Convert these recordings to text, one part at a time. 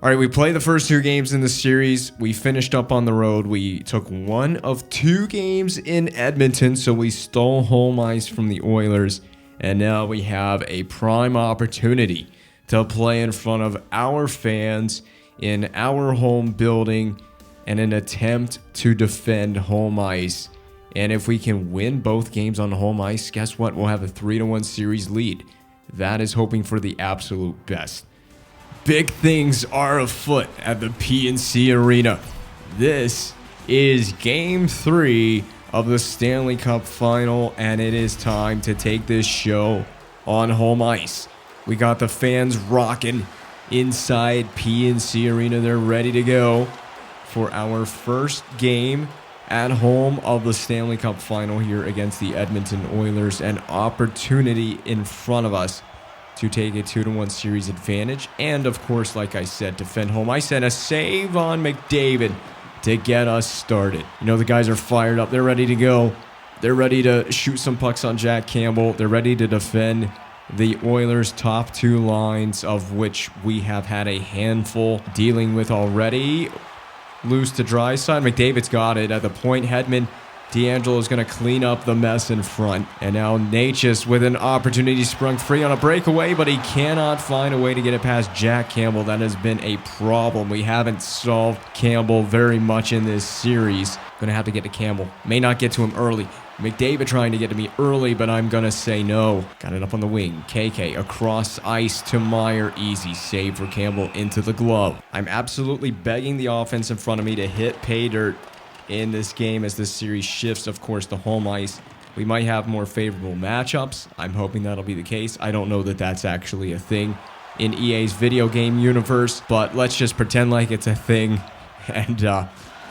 All right, we played the first 2 games in the series. We finished up on the road. We took 1 of 2 games in Edmonton, so we stole home ice from the Oilers. And now we have a prime opportunity to play in front of our fans in our home building in an attempt to defend home ice. And if we can win both games on home ice, guess what? We'll have a 3-1 series lead. That is hoping for the absolute best. Big things are afoot at the PNC Arena. This is Game 3 of the Stanley Cup Final, and it is time to take this show on home ice. We got the fans rocking inside PNC Arena. They're ready to go for our first game at home of the Stanley Cup Final here against the Edmonton Oilers. An opportunity in front of us to take a 2-1 series advantage. And of course, like I said, defend home ice and a save on McDavid to get us started. You know, the guys are fired up. They're ready to go. They're ready to shoot some pucks on Jack Campbell. They're ready to defend the Oilers' top 2 lines, of which we have had a handful dealing with already. Loose to Draisaitl. McDavid's got it at the point. Hedman. D'Angelo's going to clean up the mess in front. And now Natchez with an opportunity, sprung free on a breakaway, but he cannot find a way to get it past Jack Campbell. That has been a problem. We haven't solved Campbell very much in this series. Going to have to get to Campbell. May not get to him early. McDavid trying to get to me early, but I'm going to say no. Got it up on the wing. KK across ice to Meyer. Easy save for Campbell into the glove. I'm absolutely begging the offense in front of me to hit pay dirt in this game as this series shifts, of course, to home ice. We might have more favorable matchups. I'm hoping that'll be the case. I don't know that that's actually a thing in EA's video game universe, but let's just pretend like it's a thing and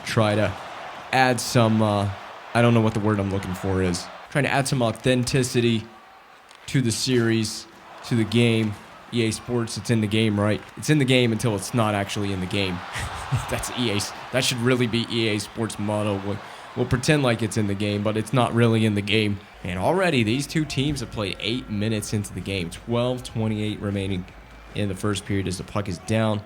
try to add some, I don't know what the word I'm looking for is. Trying to add some authenticity to the series, to the game. EA Sports, it's in the game, right? It's in the game until it's not actually in the game. That's EA's. That should really be EA Sports' motto. We'll pretend like it's in the game, but it's not really in the game. And already these 2 teams have played 8 minutes into the game. 12:28 remaining in the first period as the puck is down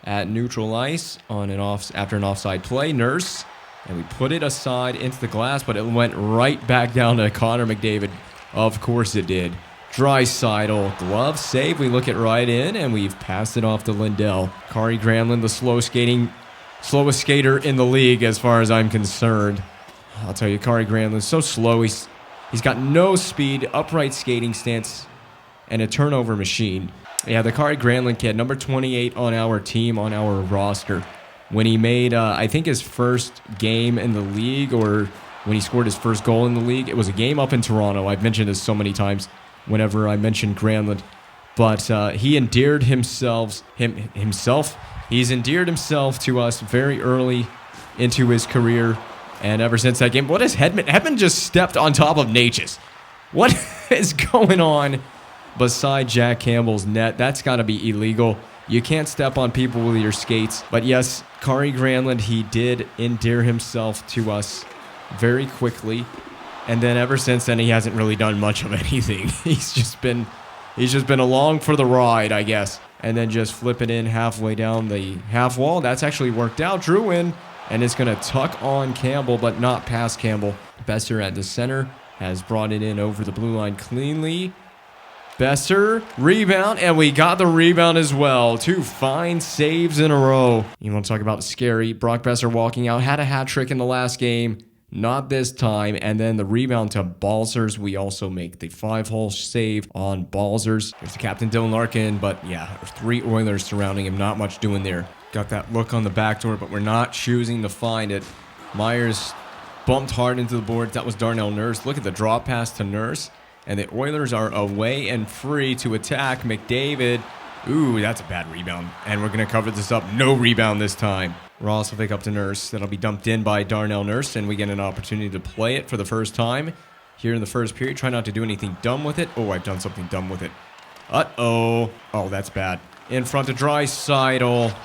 at neutral ice on after an offside play. Nurse, and we put it aside into the glass, but it went right back down to Connor McDavid. Of course it did. Draisaitl, glove save. We look it right in, and we've passed it off to Lindell. Kari Granlund, the slowest skater in the league as far as I'm concerned. I'll tell you, Kari Granlund's so slow. He's got no speed, upright skating stance, and a turnover machine. Yeah, the Kari Granlund kid, number 28 on our team, on our roster. When he made, I think, his first game in the league, or when he scored his first goal in the league, it was a game up in Toronto. I've mentioned this so many times whenever I mentioned Granlund, but he endeared himself. He's endeared himself to us very early into his career, and ever since that game, what is Hedman? Hedman just stepped on top of Natchez. What is going on beside Jack Campbell's net? That's got to be illegal. You can't step on people with your skates. But yes, Kari Granlund, he did endear himself to us very quickly. And then ever since then, he hasn't really done much of anything. He's just been along for the ride, I guess. And then just flip it in halfway down the half wall. That's actually worked out. Drew in, and it's going to tuck on Campbell, but not past Campbell. Besser at the center has brought it in over the blue line cleanly. Besser, rebound, and we got the rebound as well. 2 fine saves in a row. You want to talk about scary? Brock Besser walking out, had a hat trick in the last game. Not this time. And then the rebound to Balzers. We also make the 5-hole save on Balzers. There's the captain, Dylan Larkin. But yeah, 3 Oilers surrounding him. Not much doing there. Got that look on the back door, but we're not choosing to find it. Myers bumped hard into the board. That was Darnell Nurse. Look at the drop pass to Nurse. And the Oilers are away and free to attack. McDavid. Ooh, that's a bad rebound. And we're going to cover this up. No rebound this time. Ross will pick up to Nurse. That'll be dumped in by Darnell Nurse, and we get an opportunity to play it for the first time here in the first period. Try not to do anything dumb with it. Oh, I've done something dumb with it. Uh-oh. Oh, that's bad. In front of Draisaitl.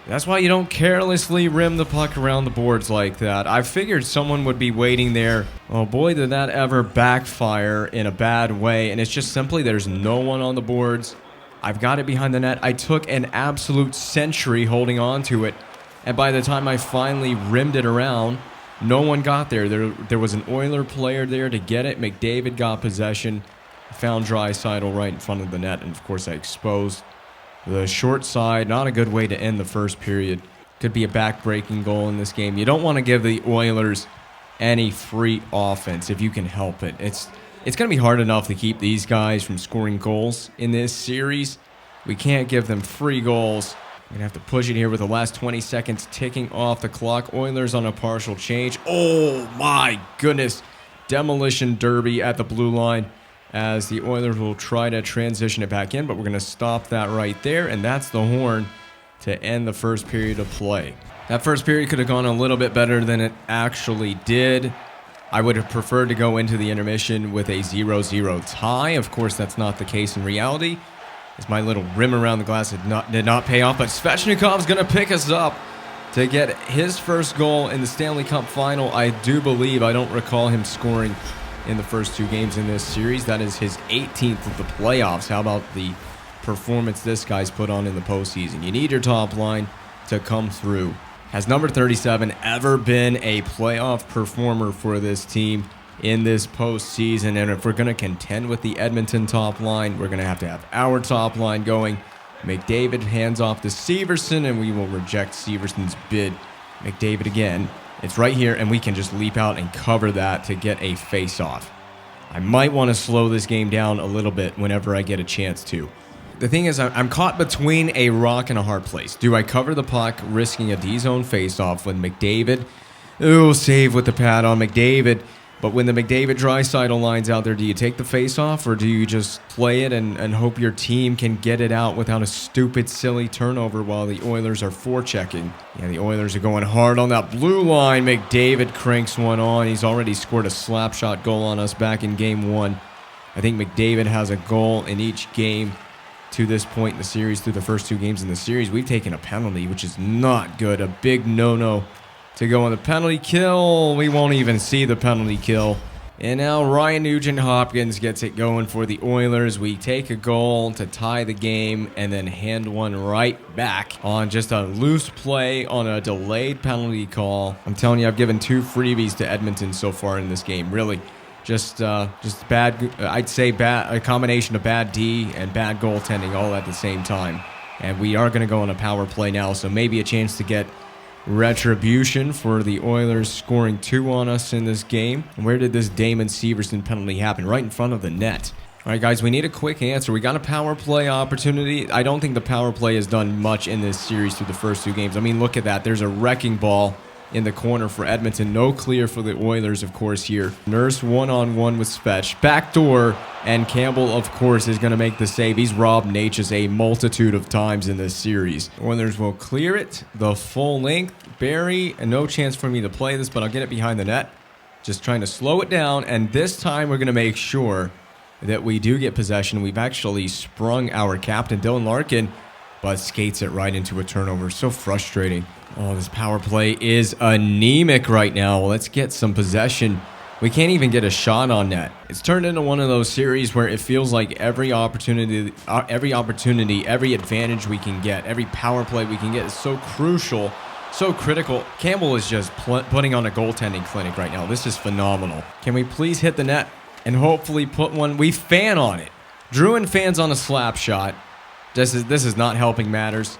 That's why you don't carelessly rim the puck around the boards like that. I figured someone would be waiting there. Oh boy, did that ever backfire in a bad way. And it's just simply there's no one on the boards. I've got it behind the net. I took an absolute century holding on to it. And by the time I finally rimmed it around, no one got there. There was an Oiler player there to get it. McDavid got possession. Found Draisaitl right in front of the net. And, of course, I exposed the short side. Not a good way to end the first period. Could be a back-breaking goal in this game. You don't want to give the Oilers any free offense if you can help it. It's going to be hard enough to keep these guys from scoring goals in this series. We can't give them free goals. We're going to have to push it here with the last 20 seconds ticking off the clock. Oilers on a partial change. Oh, my goodness. Demolition derby at the blue line as the Oilers will try to transition it back in, but we're going to stop that right there, and that's the horn to end the first period of play. That first period could have gone a little bit better than it actually did. I would have preferred to go into the intermission with a 0-0 tie. Of course, that's not the case in reality, as my little rim around the glass did not pay off. But Svechnikov's going to pick us up to get his first goal in the Stanley Cup final. I do believe, I don't recall him scoring in the first two games in this series. That is his 18th of the playoffs. How about the performance this guy's put on in the postseason? You need your top line to come through. Has number 37 ever been a playoff performer for this team in this postseason? And if we're going to contend with the Edmonton top line, we're going to have our top line going. McDavid hands off to Severson, and we will reject Severson's bid. McDavid again. It's right here, and we can just leap out and cover that to get a face-off. I might want to slow this game down a little bit whenever I get a chance to. The thing is, I'm caught between a rock and a hard place. Do I cover the puck, risking a D-zone face-off when McDavid? Ooh, save with the pad on McDavid. But when the McDavid-Draisaitl line's out there, do you take the face-off, or do you just play it and hope your team can get it out without a stupid, silly turnover while the Oilers are forechecking? Yeah, the Oilers are going hard on that blue line. McDavid cranks one on. He's already scored a slap shot goal on us back in Game 1. I think McDavid has a goal in each game to this point in the series. Through the first two games in the series, we've taken a penalty, which is not good. A big no-no to go on the penalty kill. We won't even see the penalty kill. And now Ryan Nugent-Hopkins gets it going for the Oilers. We take a goal to tie the game and then hand one right back on just a loose play on a delayed penalty call. I'm telling you, I've given 2 freebies to Edmonton so far in this game. Really, just bad. I'd say a combination of bad D and bad goaltending all at the same time. And we are going to go on a power play now, so maybe a chance to get retribution for the Oilers scoring 2 on us in this game. And where did this Damon Severson penalty happen? Right in front of the net. All right, guys, we need a quick answer. We got a power play opportunity. I don't think the power play has done much in this series through the first 2 games. I mean, look at that. There's a wrecking ball in the corner for Edmonton. No clear for the Oilers, of course, here. Nurse one-on-one with Svech. Backdoor, and Campbell, of course, is going to make the save. He's robbed Natchez a multitude of times in this series. Oilers will clear it the full length. Barry, no chance for me to play this, but I'll get it behind the net. Just trying to slow it down, and this time we're going to make sure that we do get possession. We've actually sprung our captain, Dylan Larkin, but skates it right into a turnover. So frustrating. Oh, this power play is anemic right now. Let's get some possession. We can't even get a shot on net. It's turned into one of those series where it feels like every opportunity, every advantage we can get, every power play we can get is so crucial, so critical. Campbell is just putting on a goaltending clinic right now. This is phenomenal. Can we please hit the net and hopefully put one? We fan on it. Druin fans on a slap shot. This is not helping matters.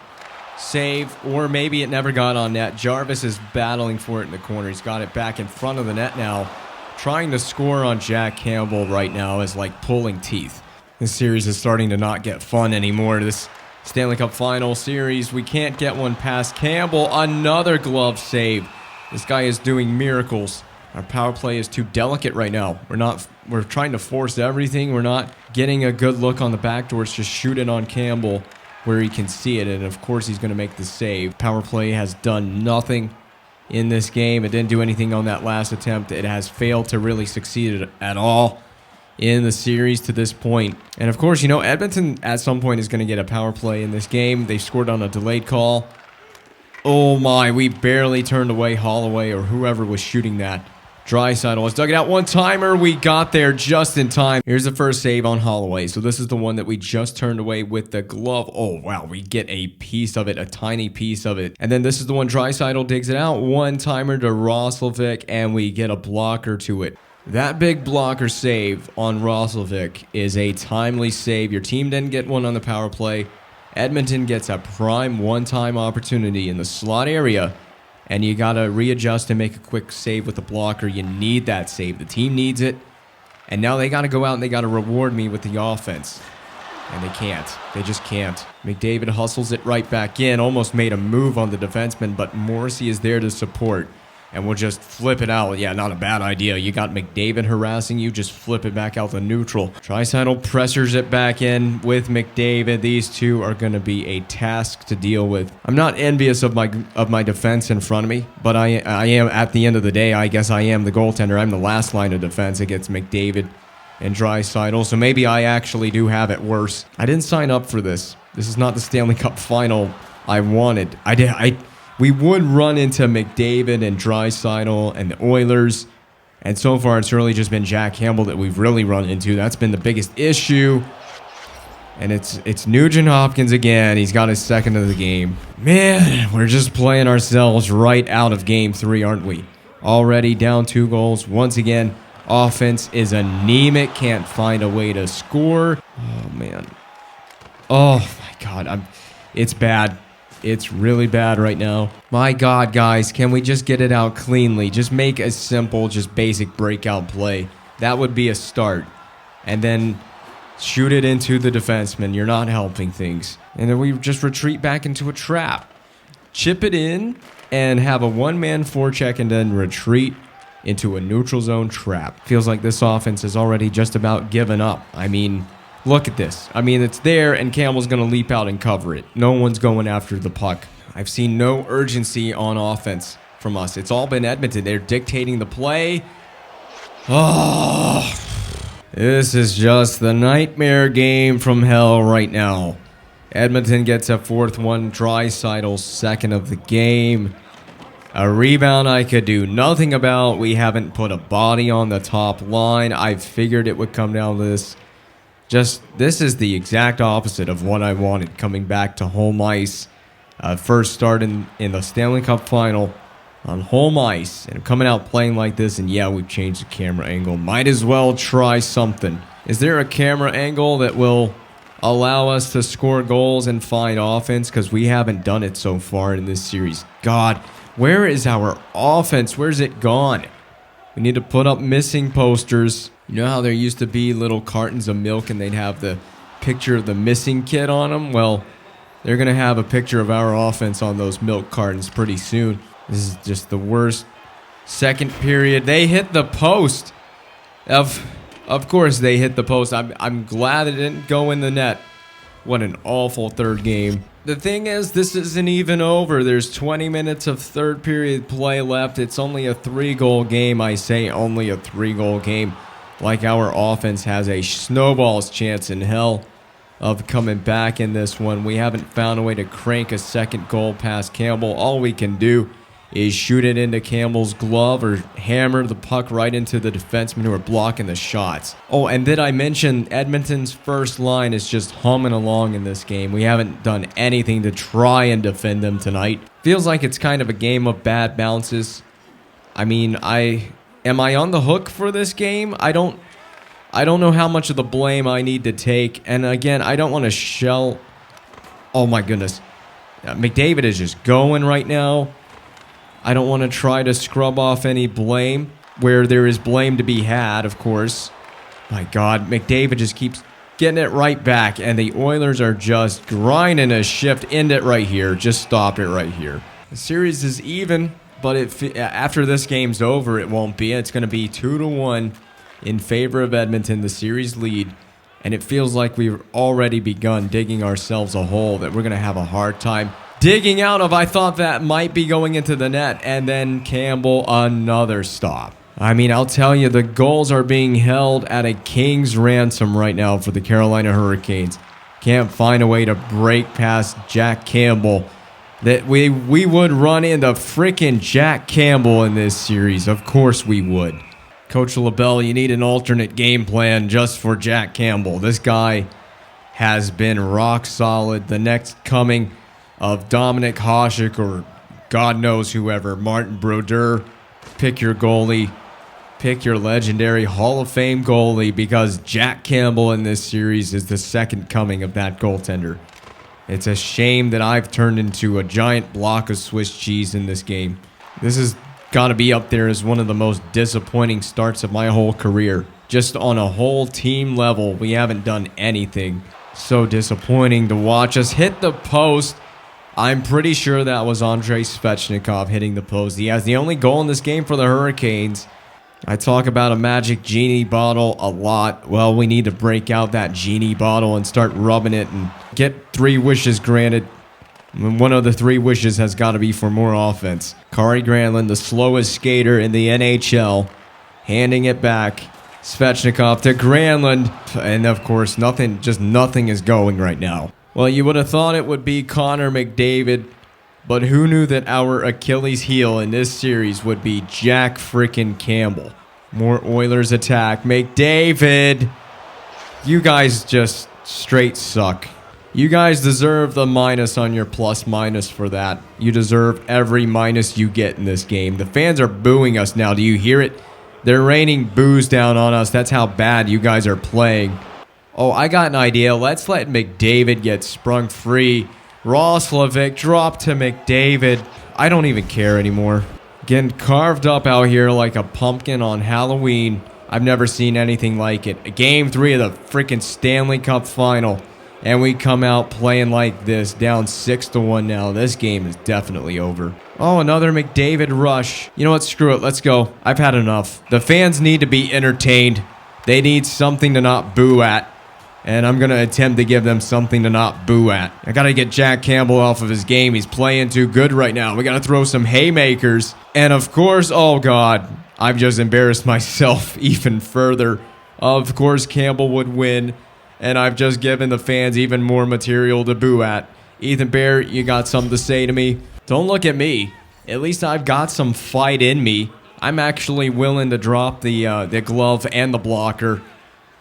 Save, or maybe it never got on net. Jarvis is battling for it in the corner. He's got it back in front of the net now. Trying to score on Jack Campbell right now is like pulling teeth. This series is starting to not get fun anymore. This Stanley Cup Final series, we can't get one past Campbell. Another glove save. This guy is doing miracles. Our power play is too delicate right now. We're trying to force everything. We're not getting a good look on the back doors. Just shoot it on Campbell where he can see it, and of course he's going to make the save. Power play has done nothing in this game. It didn't do anything on that last attempt. It has failed to really succeed at all in the series to this point. And of course, Edmonton at some point is going to get a power play in this game. They scored on a delayed call. Oh my, we barely turned away Holloway or whoever was shooting that. Draisaitl has dug it out. One-timer. We got there just in time. Here's the first save on Holloway. So this is the one that we just turned away with the glove. Oh, wow. We get a piece of it, a tiny piece of it. And then this is the one Draisaitl digs it out. One-timer to Roslovic, and we get a blocker to it. That big blocker save on Roslovic is a timely save. Your team didn't get one on the power play. Edmonton gets a prime one-time opportunity in the slot area. And you got to readjust and make a quick save with the blocker. You need that save. The team needs it. And now they got to go out and they got to reward me with the offense. And they can't. They just can't. McDavid hustles it right back in. Almost made a move on the defenseman, but Morrissey is there to support. And we'll just flip it out. Yeah, not a bad idea. You got McDavid harassing you. Just flip it back out to neutral. Draisaitl pressures it back in with McDavid. These two are going to be a task to deal with. I'm not envious of my defense in front of me, but I am, at the end of the day, I guess I am the goaltender. I'm the last line of defense against McDavid and Draisaitl, so maybe I actually do have it worse. I didn't sign up for this. This is not the Stanley Cup final I wanted. We would run into McDavid and Draisaitl and the Oilers, and so far it's really just been Jack Campbell that we've really run into. That's been the biggest issue, and it's Nugent Hopkins again. He's got his second of the game. Man, we're just playing ourselves right out of Game 3, aren't we? Already down 2 goals. Once again, offense is anemic. Can't find a way to score. Oh, man. Oh, my God. It's bad. It's really bad right now. My God, guys, can we just get it out cleanly? Just make a simple, just basic breakout play. That would be a start. And then shoot it into the defenseman. You're not helping things. And then we just retreat back into a trap. Chip it in and have a one-man forecheck and then retreat into a neutral zone trap. Feels like this offense has already just about given up. I mean, look at this. I mean, it's there, and Campbell's going to leap out and cover it. No one's going after the puck. I've seen no urgency on offense from us. It's all been Edmonton. They're dictating the play. Oh, this is just the nightmare game from hell right now. Edmonton gets a 4th one. Draisaitl's second of the game. A rebound I could do nothing about. We haven't put a body on the top line. I figured it would come down to this. This is the exact opposite of what I wanted coming back to home ice. First start in the Stanley Cup final on home ice. And coming out playing like this, and yeah, we've changed the camera angle. Might as well try something. Is there a camera angle that will allow us to score goals and find offense? Because we haven't done it so far in this series. God, where is our offense? Where's it gone? We need to put up missing posters. You know how there used to be little cartons of milk and they'd have the picture of the missing kid on them? Well, they're going to have a picture of our offense on those milk cartons pretty soon. This is just the worst. Second period, they hit the post. Of course they hit the post. I'm glad it didn't go in the net. What an awful third game. The thing is, this isn't even over. There's 20 minutes of third period play left. It's only a 3-goal game. I say only a 3-goal game. Like our offense has a snowball's chance in hell of coming back in this one. We haven't found a way to crank a second goal past Campbell. All we can do is shoot it into Campbell's glove or hammer the puck right into the defensemen who are blocking the shots. Oh, and did I mention Edmonton's first line is just humming along in this game. We haven't done anything to try and defend them tonight. Feels like it's kind of a game of bad bounces. I mean, am I on the hook for this game? I don't know how much of the blame I need to take. And again, I don't want to shell. Oh my goodness. McDavid is just going right now. I don't want to try to scrub off any blame where there is blame to be had, of course. My God, McDavid just keeps getting it right back, and the Oilers are just grinding a shift. End it right here. Just stop it right here. The series is even, but after this game's over, it won't be. It's going to be 2-1 in favor of Edmonton, the series lead. And it feels like we've already begun digging ourselves a hole that we're going to have a hard time digging out of. I thought that might be going into the net, and then Campbell, another stop. I mean, I'll tell you, the goals are being held at a king's ransom right now for the Carolina Hurricanes. Can't find a way to break past Jack Campbell. that we would run into freaking Jack Campbell in this series. Of course we would. Coach LaBelle, you need an alternate game plan just for Jack Campbell. This guy has been rock solid. The next coming of Dominic Hasek or God knows whoever, Martin Brodeur, pick your goalie. Pick your legendary Hall of Fame goalie, because Jack Campbell in this series is the second coming of that goaltender. It's a shame that I've turned into a giant block of Swiss cheese in this game. This has got to be up there as one of the most disappointing starts of my whole career. Just on a whole team level, we haven't done anything. So disappointing to watch us hit the post. I'm pretty sure that was Andrei Svechnikov hitting the post. He has the only goal in this game for the Hurricanes. I talk about a magic genie bottle a lot. Well, we need to break out that genie bottle and start rubbing it and get 3 wishes granted. One of the 3 wishes has got to be for more offense. Kari Granlund, the slowest skater in the NHL, handing it back. Svechnikov to Granlund. And of course, nothing is going right now. Well, you would have thought it would be Connor McDavid, but who knew that our Achilles heel in this series would be Jack frickin' Campbell. More Oilers attack. McDavid! You guys just straight suck. You guys deserve the minus on your plus minus for that. You deserve every minus you get in this game. The fans are booing us now. Do you hear it? They're raining boos down on us. That's how bad you guys are playing. Oh, I got an idea. Let's let McDavid get sprung free. Roslovic drop to McDavid. I don't even care anymore. Getting carved up out here like a pumpkin on Halloween. I've never seen anything like it. Game 3 of the freaking Stanley Cup final. And we come out playing like this, down 6-1 now. This game is definitely over. Oh, another McDavid rush. You know what? Screw it. Let's go. I've had enough. The fans need to be entertained. They need something to not boo at. And I'm going to attempt to give them something to not boo at. I got to get Jack Campbell off of his game. He's playing too good right now. We got to throw some haymakers. And of course, oh God, I've just embarrassed myself even further. Of course, Campbell would win. And I've just given the fans even more material to boo at. Ethan Bear, you got something to say to me? Don't look at me. At least I've got some fight in me. I'm actually willing to drop the glove and the blocker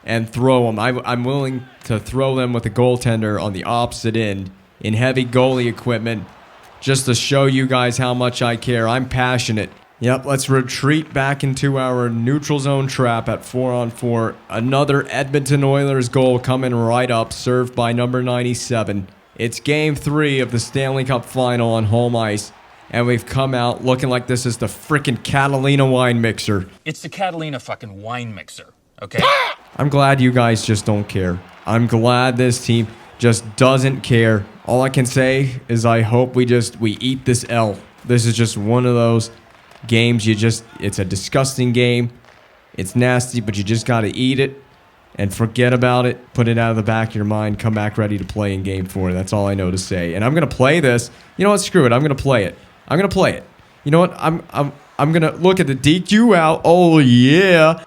and throw them. I'm willing to throw them with the goaltender on the opposite end in heavy goalie equipment just to show you guys how much I care. I'm passionate. Yep, let's retreat back into our neutral zone trap at 4-on-4. Another Edmonton Oilers goal coming right up, served by number 97. It's Game 3 of the Stanley Cup Final on home ice, and we've come out looking like this is the frickin' Catalina wine mixer. It's the Catalina fucking wine mixer, okay? I'm glad you guys just don't care. I'm glad this team just doesn't care. All I can say is I hope we eat this L. This is just one of those games it's a disgusting game. It's nasty, but you just got to eat it and forget about it. Put it out of the back of your mind. Come back ready to play in Game 4. That's all I know to say. And I'm going to play this. You know what? Screw it. I'm going to play it. I'm going to play it. You know what? I'm going to look at the DQ out. Oh, yeah.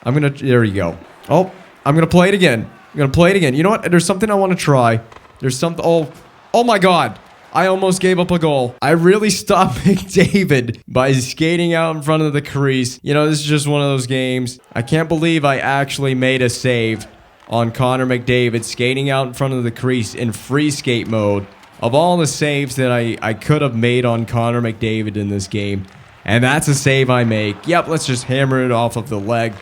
There you go. Oh, I'm going to play it again. I'm going to play it again. You know what? There's something I want to try. There's something. Oh my God. I almost gave up a goal. I really stopped McDavid by skating out in front of the crease. You know, this is just one of those games. I can't believe I actually made a save on Connor McDavid skating out in front of the crease in free skate mode. Of all the saves that I could have made on Connor McDavid in this game. And that's a save I make. Yep, let's just hammer it off of the leg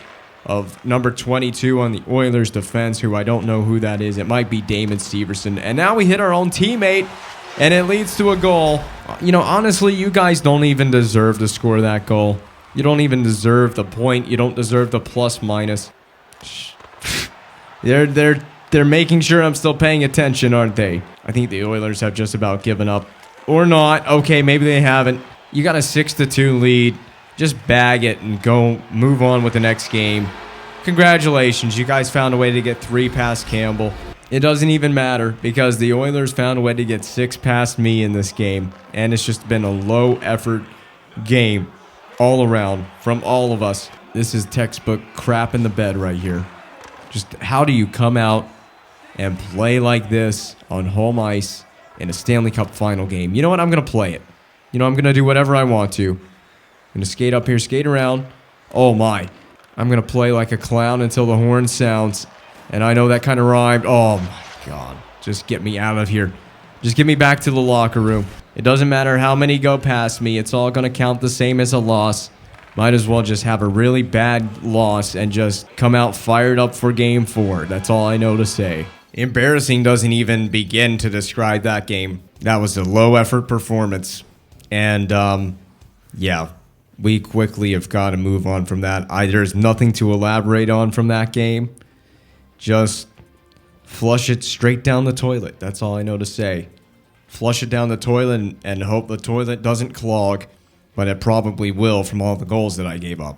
of number 22 on the Oilers defense, who I don't know who that is. It might be Damon Severson. And now we hit our own teammate. And it leads to a goal. You know, honestly, you guys don't even deserve to score that goal. You don't even deserve the point. You don't deserve the plus minus. They're making sure I'm still paying attention, aren't they? I think the Oilers have just about given up. Or not. Okay, maybe they haven't. You got a 6-2 lead. Just bag it and go move on with the next game. Congratulations. You guys found a way to get 3 past Campbell. It doesn't even matter because the Oilers found a way to get 6 past me in this game. And it's just been a low-effort game all around from all of us. This is textbook crap in the bed right here. Just how do you come out and play like this on home ice in a Stanley Cup final game. You know what? I'm going to play it. You know, I'm going to do whatever I want to. I'm going to skate up here, skate around. Oh, my. I'm going to play like a clown until the horn sounds. And I know that kind of rhymed. Oh, my God. Just get me out of here. Just get me back to the locker room. It doesn't matter how many go past me. It's all going to count the same as a loss. Might as well just have a really bad loss and just come out fired up for game 4. That's all I know to say. Embarrassing doesn't even begin to describe that game. That was a low-effort performance. And, yeah, we quickly have got to move on from that. There's nothing to elaborate on from that game. Just flush it straight down the toilet. That's all I know to say. Flush it down the toilet and hope the toilet doesn't clog. But it probably will from all the goals that I gave up.